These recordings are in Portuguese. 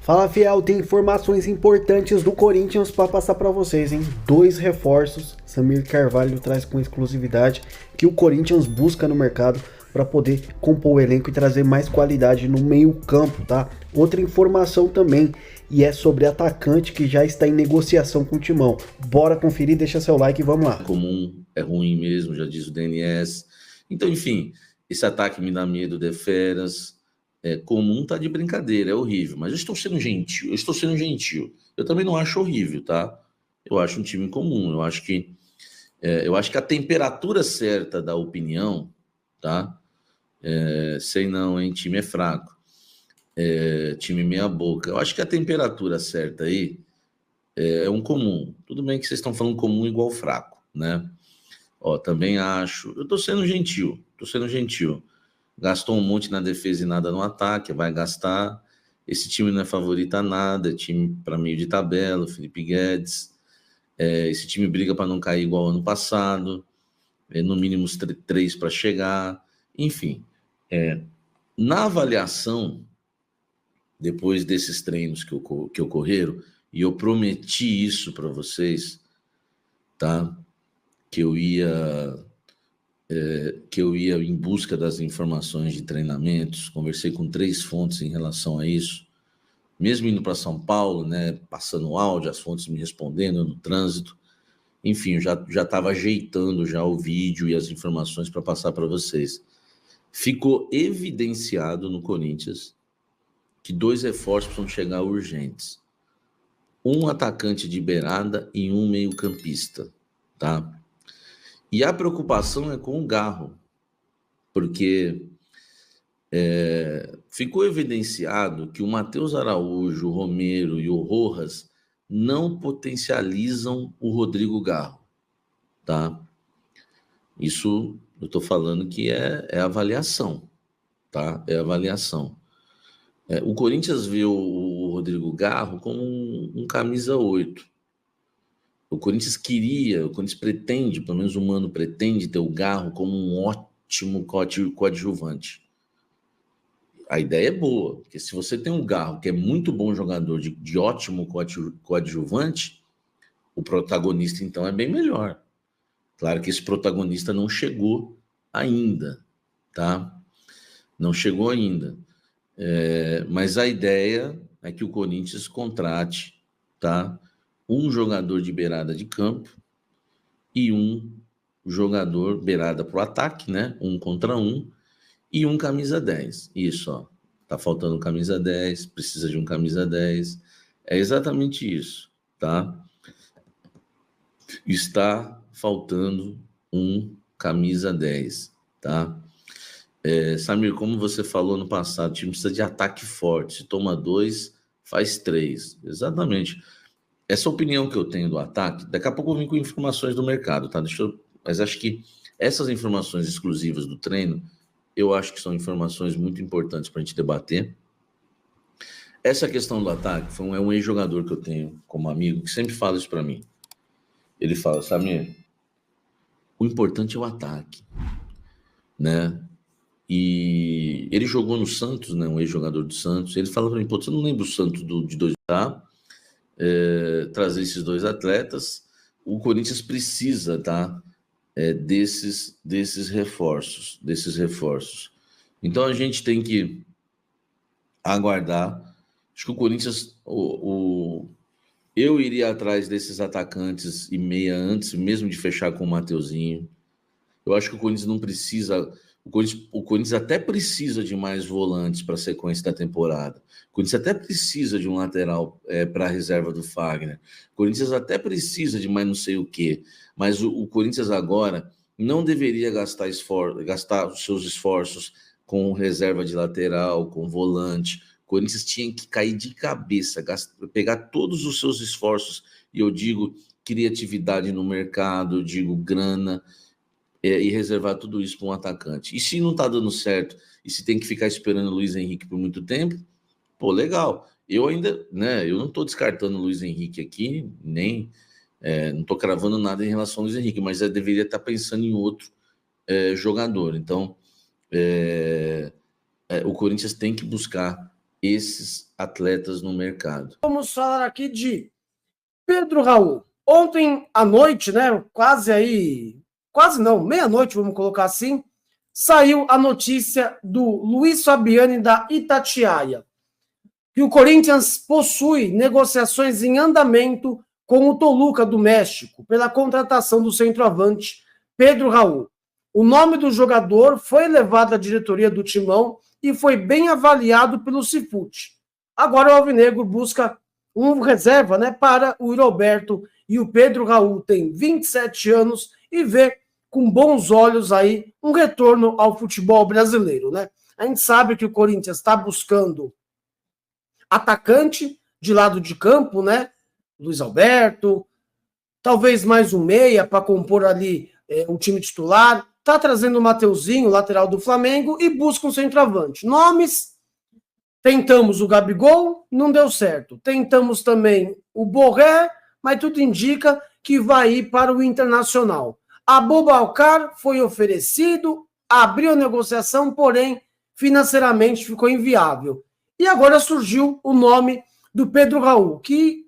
Fala, fiel, tem informações importantes do Corinthians para passar para vocês, hein? Dois reforços, Samir Carvalho traz com exclusividade que o Corinthians busca no mercado para poder compor o elenco e trazer mais qualidade no meio-campo, tá? Outra informação também, e é sobre atacante que já está em negociação com o Timão. Bora conferir, deixa seu like e vamos lá. Comum, é ruim mesmo, já diz o DNS. Então, enfim, esse ataque me dá medo de feras. Comum tá de brincadeira, é horrível, mas eu estou sendo gentil, eu também não acho horrível, tá? Eu acho um time comum, eu acho que a temperatura certa da opinião, tá? Sei não, hein? Time é fraco, time meia boca. Eu acho que a temperatura certa aí é um comum. Tudo bem que vocês estão falando comum igual fraco, né? Ó, também acho. Eu tô sendo gentil. Gastou um monte na defesa e nada no ataque, vai gastar. Esse time não é favorito a nada, é time para meio de tabela, Felipe Guedes. Esse time briga para não cair igual ano passado, no mínimo três para chegar. Enfim, na avaliação, depois desses treinos que ocorreram, e eu prometi isso para vocês, tá? Que eu ia em busca das informações de treinamentos, conversei com 3 fontes em relação a isso, mesmo indo para São Paulo, né, passando áudio, as fontes me respondendo no trânsito, enfim, eu já estava ajeitando já o vídeo e as informações para passar para vocês. Ficou evidenciado no Corinthians que 2 reforços precisam chegar urgentes. Um atacante de beirada e um meio-campista, tá? E a preocupação é com o Garro, porque ficou evidenciado que o Matheus Araújo, o Romero e o Rojas não potencializam o Rodrigo Garro, tá? Isso eu estou falando que é avaliação, tá? É avaliação. O Corinthians vê o Rodrigo Garro como um camisa 8. O Corinthians pretende, pelo menos um ano pretende ter o Garro como um ótimo coadjuvante. A ideia é boa, porque se você tem um Garro que é muito bom jogador, de ótimo coadjuvante, o protagonista então é bem melhor. Claro que esse protagonista não chegou ainda, tá? Não chegou ainda. Mas a ideia é que o Corinthians contrate, tá? Um jogador de beirada de campo e um jogador beirada para o ataque, né? 1 contra 1, e um camisa 10. Isso, ó. Tá faltando camisa 10, precisa de um camisa 10. É exatamente isso, tá? Está faltando um camisa 10, tá? Samir, como você falou no passado, o time precisa de ataque forte. Se toma 2, faz 3. Exatamente. Essa opinião que eu tenho do ataque, daqui a pouco eu vim com informações do mercado, tá? Mas acho que essas informações exclusivas do treino, eu acho que são informações muito importantes para a gente debater. Essa questão do ataque é um ex-jogador que eu tenho como amigo que sempre fala isso para mim. Ele fala, Samir, o importante é o ataque, né? E ele jogou no Santos, né? Um ex-jogador do Santos. Ele fala para mim, pô, você não lembra o Santos de 2000, tá? Trazer esses 2 atletas. O Corinthians precisa, tá? Desses reforços. Então a gente tem que aguardar. Acho que o Corinthians, eu iria atrás desses atacantes e meia antes, mesmo de fechar com o Mateuzinho. Eu acho que o Corinthians não precisa. O Corinthians até precisa de mais volantes para a sequência da temporada. O Corinthians até precisa de um lateral para a reserva do Fagner. O Corinthians até precisa de mais não sei o quê. Mas o Corinthians agora não deveria gastar os seus esforços com reserva de lateral, com volante. O Corinthians tinha que cair de cabeça, pegar todos os seus esforços, e eu digo criatividade no mercado, eu digo grana, e reservar tudo isso para um atacante. E se não está dando certo, e se tem que ficar esperando o Luiz Henrique por muito tempo, pô, legal. Eu ainda, né, eu não estou descartando o Luiz Henrique aqui, nem não estou cravando nada em relação ao Luiz Henrique, mas eu deveria estar pensando em outro jogador. Então, o Corinthians tem que buscar esses atletas no mercado. Vamos falar aqui de Pedro Raul. Ontem à noite, né, quase não, meia-noite, vamos colocar assim, saiu a notícia do Luiz Fabiani da Itatiaia, que o Corinthians possui negociações em andamento com o Toluca do México pela contratação do centroavante Pedro Raul. O nome do jogador foi levado à diretoria do Timão e foi bem avaliado pelo Cifute. Agora o Alvinegro busca um reserva, né, para o Roberto, e o Pedro Raul tem 27 anos e vê com bons olhos aí um retorno ao futebol brasileiro, né? A gente sabe que o Corinthians está buscando atacante de lado de campo, né? Luiz Alberto, talvez mais um meia para compor ali o time titular. Tá trazendo o Mateuzinho, lateral do Flamengo, e busca um centroavante. Nomes: tentamos o Gabigol, não deu certo. Tentamos também o Borré, mas tudo indica que vai ir para o Internacional. Aboubacar foi oferecido, abriu a negociação, porém, financeiramente ficou inviável. E agora surgiu o nome do Pedro Raul, que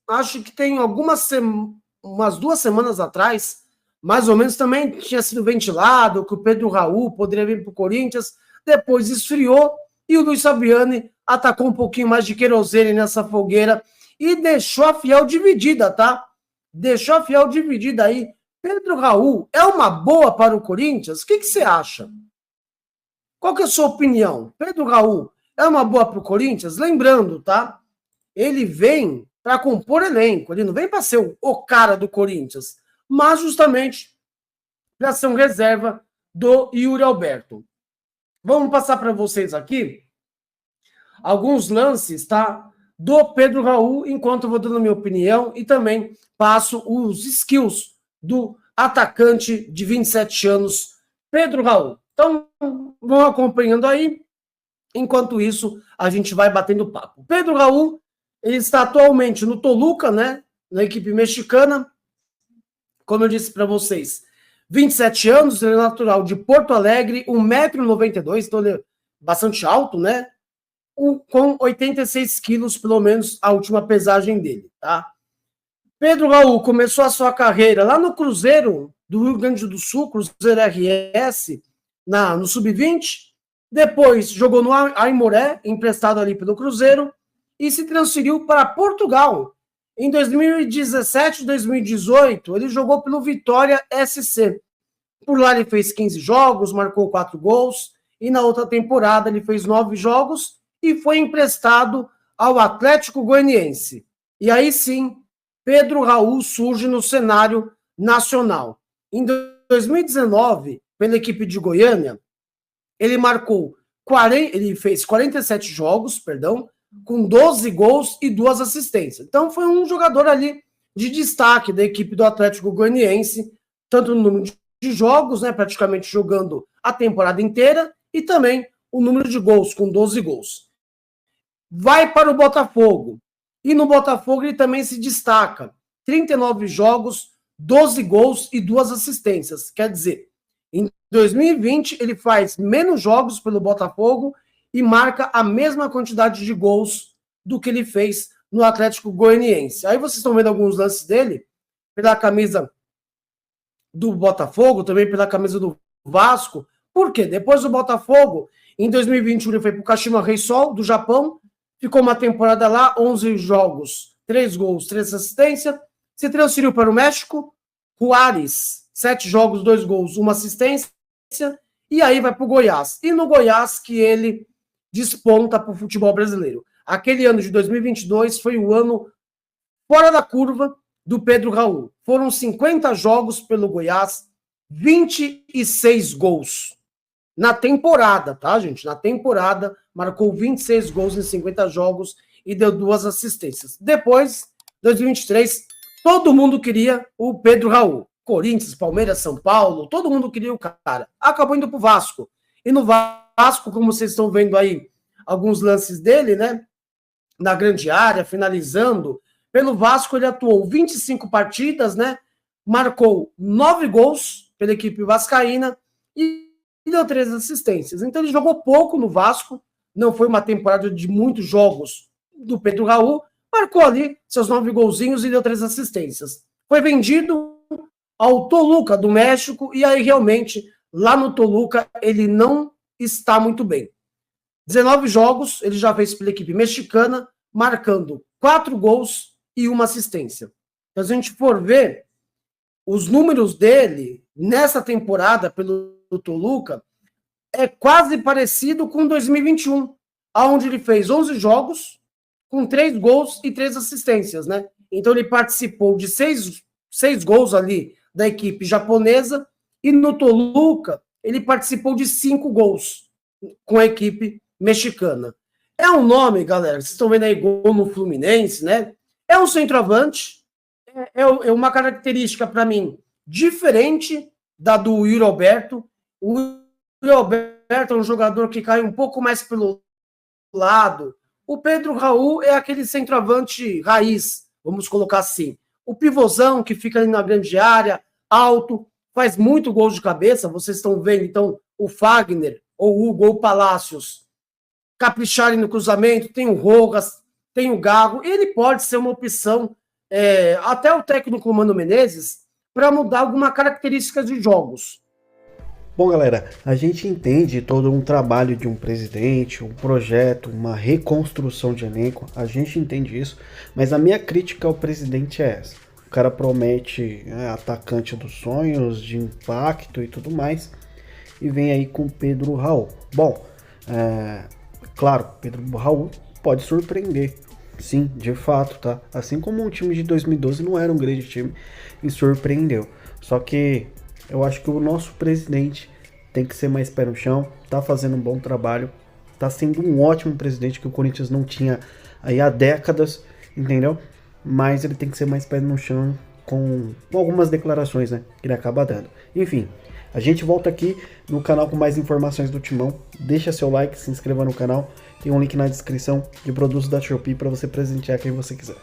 acho que tem umas 2 semanas atrás, mais ou menos, também tinha sido ventilado que o Pedro Raul poderia vir para o Corinthians, depois esfriou e o Luiz Fabiani atacou um pouquinho mais de querosene nessa fogueira e deixou a fiel dividida, tá? Deixou a fiel dividida aí. Pedro Raul é uma boa para o Corinthians? O que você acha? Qual que é a sua opinião? Pedro Raul é uma boa para o Corinthians? Lembrando, tá? Ele vem para compor elenco, ele não vem para ser o cara do Corinthians, mas justamente para ser um reserva do Yuri Alberto. Vamos passar para vocês aqui alguns lances, tá? Do Pedro Raul, enquanto eu vou dando minha opinião e também passo os skills do atacante de 27 anos, Pedro Raul. Então, vão acompanhando aí. Enquanto isso, a gente vai batendo papo. Pedro Raul, ele está atualmente no Toluca, né? Na equipe mexicana. Como eu disse para vocês, 27 anos, ele é natural de Porto Alegre, 1,92 m, então ele é bastante alto, né? Com 86 quilos, pelo menos, a última pesagem dele, tá? Pedro Raul começou a sua carreira lá no Cruzeiro do Rio Grande do Sul, Cruzeiro RS, no Sub-20. Depois jogou no Aimoré, emprestado ali pelo Cruzeiro, e se transferiu para Portugal. Em 2017 e 2018, ele jogou pelo Vitória SC. Por lá ele fez 15 jogos, marcou 4 gols, e na outra temporada ele fez 9 jogos e foi emprestado ao Atlético Goianiense. E aí sim, Pedro Raul surge no cenário nacional. Em 2019, pela equipe de Goiânia, ele fez 47 jogos, com 12 gols e 2 assistências. Então foi um jogador ali de destaque da equipe do Atlético Goianiense, tanto no número de jogos, né, praticamente jogando a temporada inteira, e também o número de gols, com 12 gols. Vai para o Botafogo. E no Botafogo ele também se destaca. 39 jogos, 12 gols e 2 assistências. Quer dizer, em 2020 ele faz menos jogos pelo Botafogo e marca a mesma quantidade de gols do que ele fez no Atlético Goianiense. Aí vocês estão vendo alguns lances dele, pela camisa do Botafogo, também pela camisa do Vasco. Por quê? Depois do Botafogo, em 2021 ele foi para o Kashima Reysol, do Japão, ficou uma temporada lá, 11 jogos, 3 gols, 3 assistências, se transferiu para o México, Juárez, 7 jogos, 2 gols, 1 assistência, e aí vai para o Goiás. E no Goiás que ele desponta para o futebol brasileiro. Aquele ano de 2022 foi o ano fora da curva do Pedro Raul. Foram 50 jogos pelo Goiás, 26 gols. Na temporada, tá, gente? Na temporada, marcou 26 gols em 50 jogos e deu 2 assistências. Depois, 2023, todo mundo queria o Pedro Raul. Corinthians, Palmeiras, São Paulo, todo mundo queria o cara. Acabou indo pro Vasco. E no Vasco, como vocês estão vendo aí, alguns lances dele, né? Na grande área, finalizando. Pelo Vasco, ele atuou 25 partidas, né? Marcou 9 gols pela equipe vascaína e deu 3 assistências. Então ele jogou pouco no Vasco, não foi uma temporada de muitos jogos do Pedro Raul, marcou ali seus 9 golzinhos e deu 3 assistências. Foi vendido ao Toluca do México e aí realmente lá no Toluca ele não está muito bem. 19 jogos, ele já fez pela equipe mexicana, marcando 4 gols e 1 assistência. Então, se a gente for ver os números dele nessa temporada pelo Toluca, é quase parecido com 2021, onde ele fez 11 jogos com 3 gols e 3 assistências, né? Então ele participou de 6 gols ali da equipe japonesa e no Toluca ele participou de 5 gols com a equipe mexicana. É um nome, galera, vocês estão vendo aí, gol no Fluminense, né? É um centroavante, é uma característica para mim diferente da do Yuri Alberto. O Yuri Alberto é um jogador que cai um pouco mais pelo lado. O Pedro Raul é aquele centroavante raiz, vamos colocar assim. O pivôzão que fica ali na grande área, alto, faz muito gol de cabeça. Vocês estão vendo, então, o Fagner, ou o Hugo, ou o Palácios capricharem no cruzamento. Tem o Rojas, tem o Gago. Ele pode ser uma opção, até o técnico Mano Menezes, para mudar alguma característica de jogos. Bom, galera, a gente entende todo um trabalho de um presidente, um projeto, uma reconstrução de elenco, a gente entende isso, mas a minha crítica ao presidente é essa. O cara promete atacante dos sonhos, de impacto e tudo mais, e vem aí com Pedro Raul. Bom, claro, Pedro Raul pode surpreender, sim, de fato, tá? Assim como um time de 2012 não era um grande time e surpreendeu, só que eu acho que o nosso presidente tem que ser mais pé no chão, tá fazendo um bom trabalho, tá sendo um ótimo presidente que o Corinthians não tinha aí há décadas, entendeu? Mas ele tem que ser mais pé no chão com algumas declarações, né, que ele acaba dando. Enfim, a gente volta aqui no canal com mais informações do Timão. Deixa seu like, se inscreva no canal, tem um link na descrição de produtos da Shopee para você presentear quem você quiser.